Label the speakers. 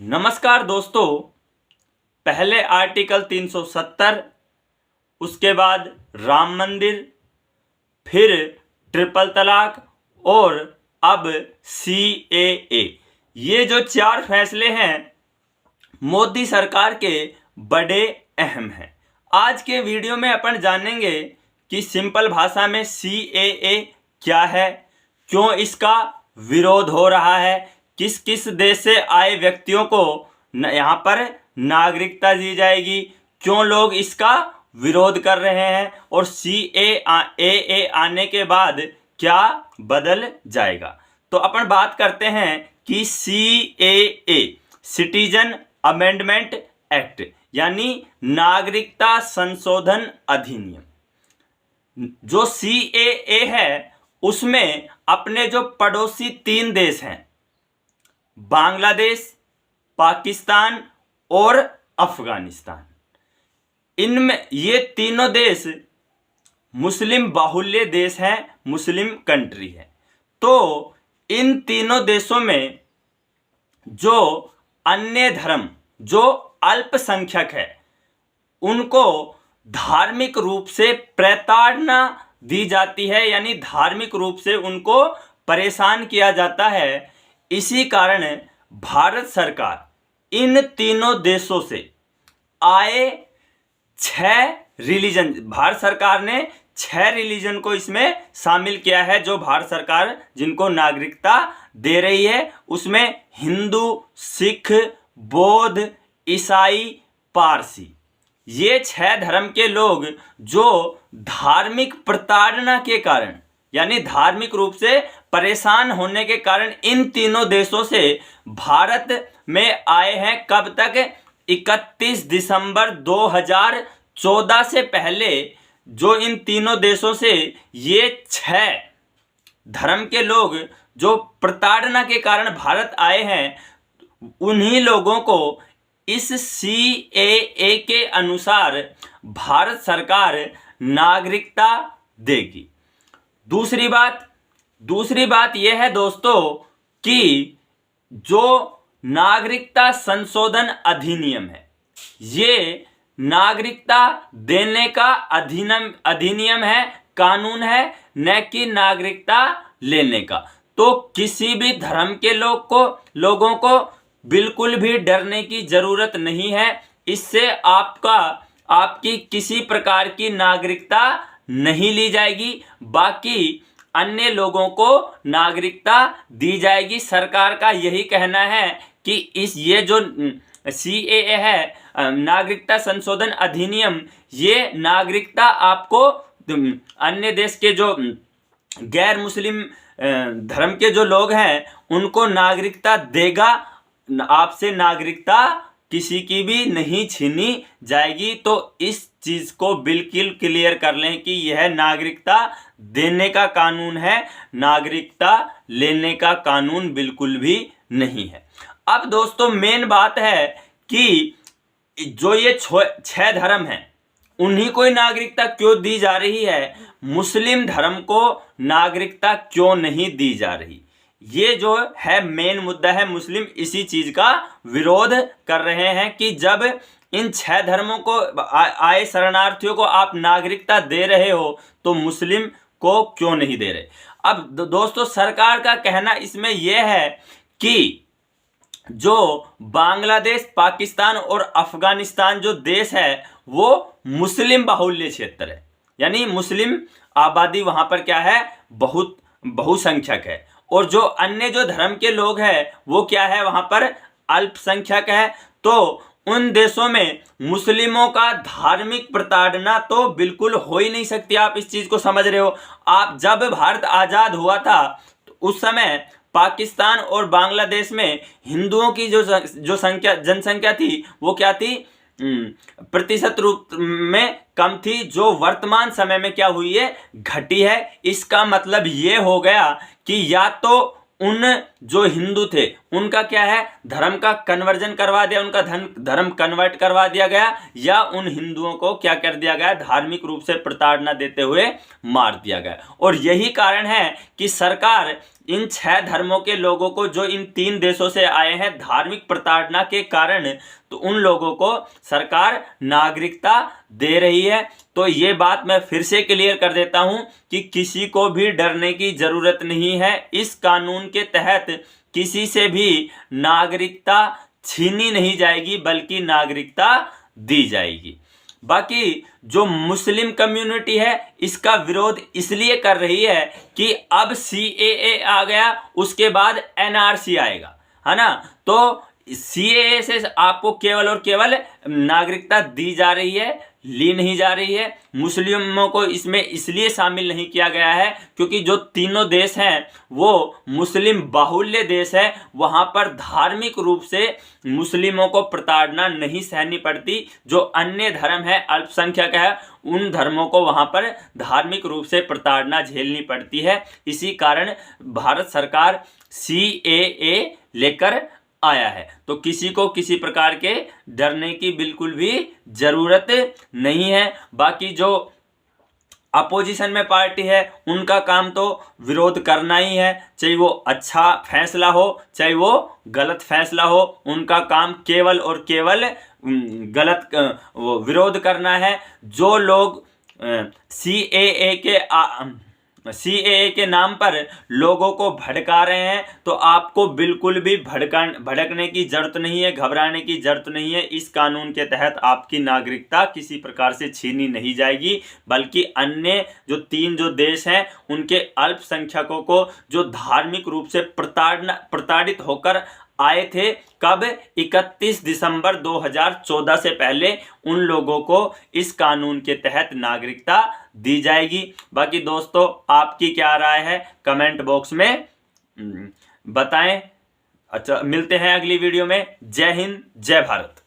Speaker 1: नमस्कार दोस्तों। पहले आर्टिकल 370, उसके बाद राम मंदिर, फिर ट्रिपल तलाक और अब CAA, ये जो 4 फैसले हैं मोदी सरकार के बड़े अहम हैं। आज के वीडियो में अपन जानेंगे कि सिंपल भाषा में CAA क्या है, क्यों इसका विरोध हो रहा है, किस किस देश से आए व्यक्तियों को यहाँ पर नागरिकता दी जाएगी, क्यों लोग इसका विरोध कर रहे हैं और CAA आने के बाद क्या बदल जाएगा। तो अपन बात करते हैं कि CAA सिटीजन अमेंडमेंट एक्ट यानी नागरिकता संशोधन अधिनियम। जो CAA है उसमें अपने जो पड़ोसी 3 देश हैं, बांग्लादेश, पाकिस्तान और अफगानिस्तान, इनमें ये तीनों देश मुस्लिम बाहुल्य देश हैं, मुस्लिम कंट्री है। तो इन तीनों देशों में जो अन्य धर्म, जो अल्पसंख्यक है, उनको धार्मिक रूप से प्रताड़ना दी जाती है, यानी धार्मिक रूप से उनको परेशान किया जाता है। इसी कारण भारत सरकार इन तीनों देशों से आए 6 रिलीजन, भारत सरकार ने 6 रिलीजन को इसमें शामिल किया है। जो भारत सरकार जिनको नागरिकता दे रही है उसमें हिंदू, सिख, बौद्ध, ईसाई, पारसी, ये 6 धर्म के लोग जो धार्मिक प्रताड़ना के कारण यानी धार्मिक रूप से परेशान होने के कारण इन तीनों देशों से भारत में आए हैं। कब तक? 31 दिसंबर 2014 से पहले जो इन तीनों देशों से ये 6 धर्म के लोग जो प्रताड़ना के कारण भारत आए हैं, उन्हीं लोगों को इस CAA के अनुसार भारत सरकार नागरिकता देगी। दूसरी बात यह है दोस्तों कि जो नागरिकता संशोधन अधिनियम है, ये नागरिकता देने का अधिनियम है, कानून है, न कि नागरिकता लेने का। तो किसी भी धर्म के लोगों को बिल्कुल भी डरने की जरूरत नहीं है। इससे आपकी किसी प्रकार की नागरिकता नहीं ली जाएगी, बाकी अन्य लोगों को नागरिकता दी जाएगी। सरकार का यही कहना है कि ये जो CAA है, नागरिकता संशोधन अधिनियम, ये नागरिकता आपको अन्य देश के जो गैर मुस्लिम धर्म के जो लोग हैं उनको नागरिकता देगा। आपसे नागरिकता किसी की भी नहीं छीनी जाएगी। तो इस चीज़ को बिल्कुल क्लियर कर लें कि यह नागरिकता देने का कानून है, नागरिकता लेने का कानून बिल्कुल भी नहीं है। अब दोस्तों मेन बात है कि जो ये 6 धर्म हैं उन्हीं को नागरिकता क्यों दी जा रही है, मुस्लिम धर्म को नागरिकता क्यों नहीं दी जा रही, ये जो है मेन मुद्दा है। मुस्लिम इसी चीज का विरोध कर रहे हैं कि जब इन 6 धर्मों को आए शरणार्थियों को आप नागरिकता दे रहे हो तो मुस्लिम को क्यों नहीं दे रहे। अब दोस्तों सरकार का कहना इसमें यह है कि जो बांग्लादेश, पाकिस्तान और अफगानिस्तान जो देश है वो मुस्लिम बाहुल्य क्षेत्र है, यानी मुस्लिम आबादी वहां पर क्या है, बहुसंख्यक है। और जो अन्य जो धर्म के लोग हैं वो क्या है, वहां पर अल्पसंख्यक है। तो उन देशों में मुस्लिमों का धार्मिक प्रताड़ना तो बिल्कुल हो ही नहीं सकती। आप इस चीज को समझ रहे हो। आप जब भारत आजाद हुआ था तो उस समय पाकिस्तान और बांग्लादेश में हिंदुओं की जो जनसंख्या थी वो क्या थी, प्रतिशत रूप में कम थी, जो वर्तमान समय में क्या हुई है, घटी है। इसका मतलब ये हो गया कि या तो उन जो हिंदू थे उनका क्या है, धर्म का कन्वर्जन करवा दिया, उनका धर्म कन्वर्ट करवा दिया गया, या उन हिंदुओं को क्या कर दिया गया, धार्मिक रूप से प्रताड़ना देते हुए मार दिया गया। और यही कारण है कि सरकार इन 6 धर्मों के लोगों को, जो इन 3 देशों से आए हैं, धार्मिक प्रताड़ना के कारण, तो उन लोगों को सरकार नागरिकता दे रही है। तो ये बात मैं फिर से क्लियर कर देता हूं कि किसी को भी डरने की जरूरत नहीं है। इस कानून के तहत किसी से भी नागरिकता छीनी नहीं जाएगी, बल्कि नागरिकता दी जाएगी। बाकी जो मुस्लिम कम्युनिटी है इसका विरोध इसलिए कर रही है कि अब CAA आ गया, उसके बाद NRC आएगा, है ना। तो CAA से आपको केवल और केवल नागरिकता दी जा रही है, ली नहीं जा रही है। मुस्लिमों को इसमें इसलिए शामिल नहीं किया गया है क्योंकि जो तीनों देश हैं वो मुस्लिम बाहुल्य देश है, वहां पर धार्मिक रूप से मुस्लिमों को प्रताड़ना नहीं सहनी पड़ती। जो अन्य धर्म है, अल्पसंख्यक है, उन धर्मों को वहां पर धार्मिक रूप से प्रताड़ना झेलनी पड़ती है। इसी कारण भारत सरकार CAA लेकर आया है। तो किसी को किसी प्रकार के डरने की बिल्कुल भी जरूरत नहीं है। बाकी जो अपोजिशन में पार्टी है उनका काम तो विरोध करना ही है, चाहे वो अच्छा फैसला हो चाहे वो गलत फैसला हो, उनका काम केवल और केवल गलत विरोध करना है। जो लोग CAA के नाम पर लोगों को भड़का रहे हैं, तो आपको बिल्कुल भी भड़कने की जरूरत नहीं है, घबराने की जरूरत नहीं है। इस कानून के तहत आपकी नागरिकता किसी प्रकार से छीनी नहीं जाएगी, बल्कि अन्य जो 3 जो देश हैं उनके अल्पसंख्यकों को, जो धार्मिक रूप से प्रताड़ित होकर आए थे, कब 31 दिसंबर 2014 से पहले, उन लोगों को इस कानून के तहत नागरिकता दी जाएगी। बाकी दोस्तों आपकी क्या राय है कमेंट बॉक्स में बताएं। अच्छा, मिलते हैं अगली वीडियो में। जय हिंद, जय भारत।